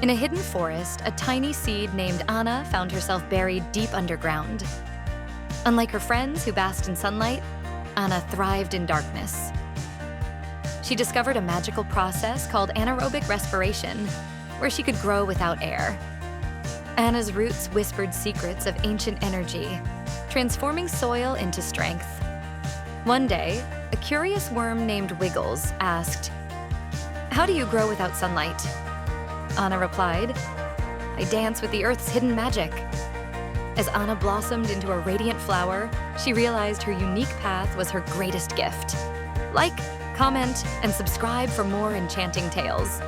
In a hidden forest, a tiny seed named Anna found herself buried deep underground. Unlike her friends who basked in sunlight, Anna thrived in darkness. She discovered a magical process called anaerobic respiration, where she could grow without air. Anna's roots whispered secrets of ancient energy, transforming soil into strength. One day, a curious worm named Wiggles asked, "How do you grow without sunlight?" Anna replied, "I dance with the earth's hidden magic." As Anna blossomed into a radiant flower, she realized her unique path was her greatest gift. Like, comment, and subscribe for more enchanting tales.